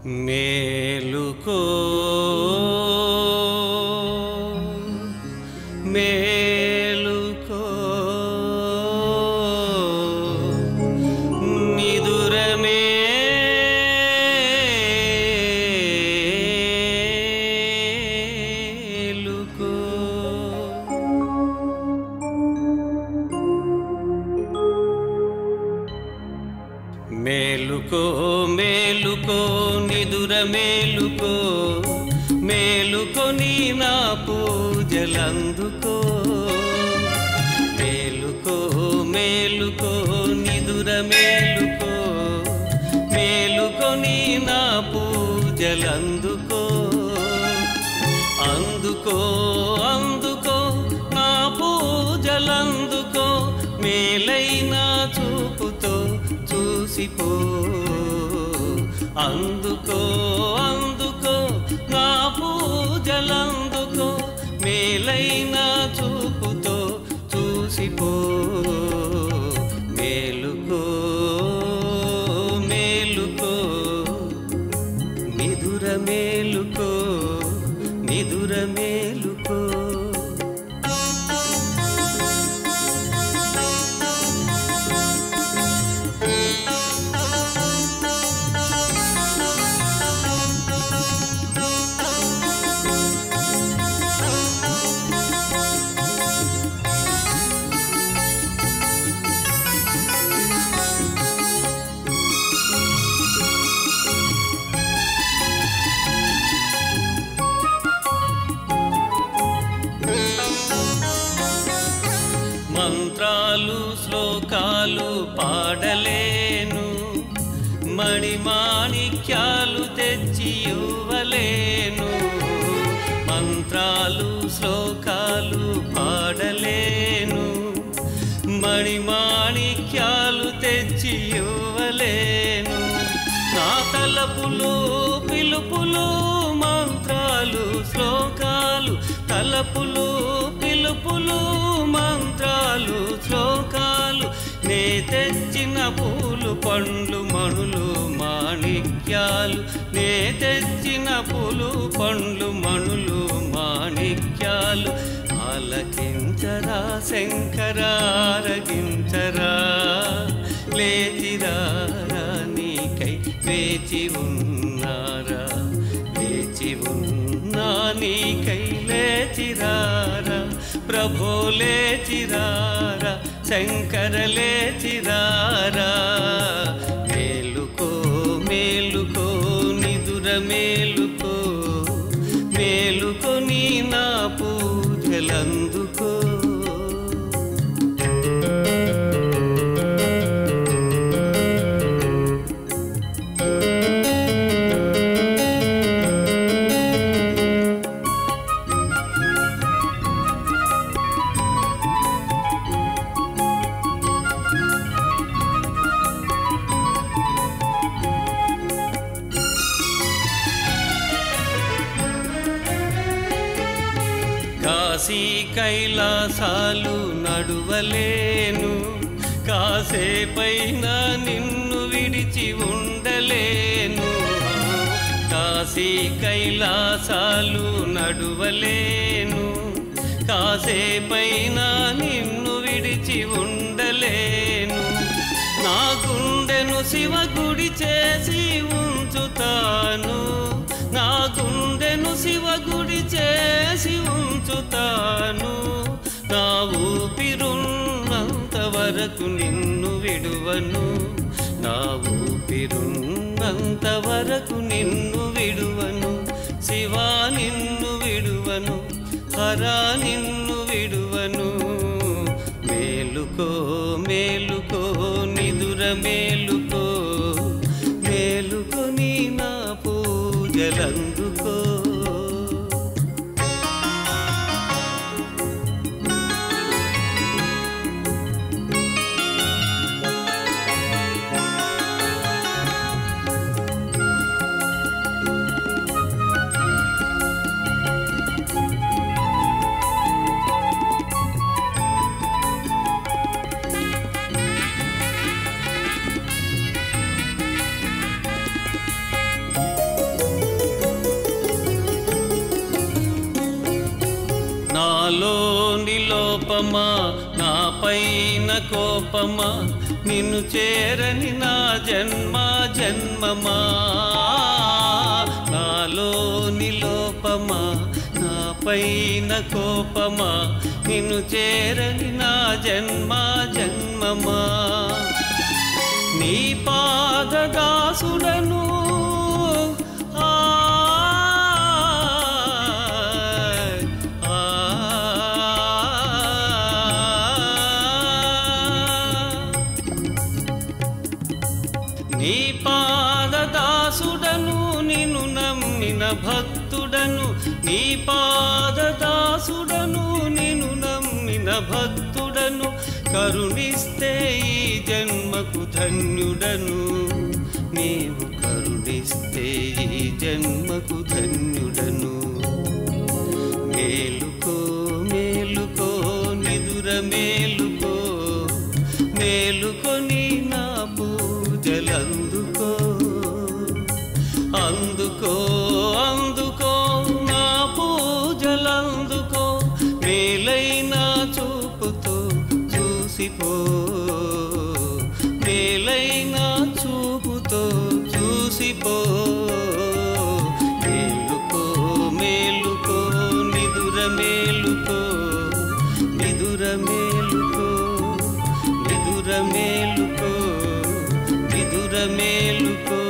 మేలుకో మేలుకో నిదురమే మేలుకో మేలుకో నిదుర మేలుకో మేలుకొని నా పూజలందుకో మేలుకో మేలుకో నిదుర మేలుకో మేలుకొని నా పూజలందుకో అందుకో అందుకో నా పూజలందుకో మేలైన చూపుతో చూసిపో అందుకో అందుకో నా పూజలందుకో మేలైన చూపుతో చూసిపో మేలుకో మేలుకో నిదుర మేలుకో నిదుర మేలుకో మంత్రాలు శ్లోకాలు పాడలేను మణిమాణిక్యాలు తెచ్చి ఇవ్వలేను మంత్రాలు శ్లోకాలు పాడలేను మణిమాణిక్యాలు తెచ్చి ఇవ్వలేను నా తలపులు పిలుపులు మంత్రాలు శ్లోకాలు తలపులు పిలుపులు మంత్రాలు శ్లోకాలు నే తెచ్చిన పూలు పండ్లు మణులు మాణిక్యాలు నే తెచ్చిన పూలు పండ్లు మణులు మాణిక్యాలు ఆలకించరా శంకరారగించరా లేచిరారా నీకై వేచి ఉన్నారా వేచి ఉన్నా నీకై లేచిరారా ప్రభో లేచిరారా శంకర లేచిరారా మేలుకో మేలుకో నిదుర మేలుకో మేలుకొని నా పూజలందుకో కాశీ కైలాసాలు నడువలేను కాసేపైన నిన్ను విడిచి ఉండలేను కాశీ కైలాసాలు నడువలేను కాసేపైన నిన్ను విడిచి ఉండలేను నా గుండెను శివ గుడి చేసి ఉంచుతాను నా గుండెను శివ గుడి చేసి ఉంచుతాను నా ఊపిరున్నంత వరకు నిన్ను విడువను నా ఊపిరున్నంత వరకు నిన్ను విడువను శివా నిన్ను విడువను హరా నిన్ను విడువను మేలుకో మేలుకో నిదుర మేలుకో మేలుకొని నా పూజలందుకో నాలోని లోపమా నా పైన కోపమా నిన్ను చేరని నా జన్మ జన్మమా నాలోని లోపమా నా పైన కోపమా నిన్ను చేరని నా జన్మ జన్మమా నీ పాదదాసుడను నీ పాదదాసుడను నిన్ను నమ్మిన భక్తుడను నీ పాదదాసుడను నిన్ను నమ్మిన భక్తుడను కరుణిస్తే ఈ జన్మకు ధన్యుడను నీవు కరుణిస్తే ఈ జన్మకు ధన్యుడను మేలుకో మేలుకో నిదుర మేలుకో మేలుకొని నా పూజలందుకో అందుకో అందుకో నా పూజలందుకో మేలైన చూపుతో చూసిపో మేలైన చూపుతో చూసిపో మేలుకో మేలుకో నిదుర మేలుకో నిదుర మేలుకో నిదుర మేలుకో నిదుర మేలుకో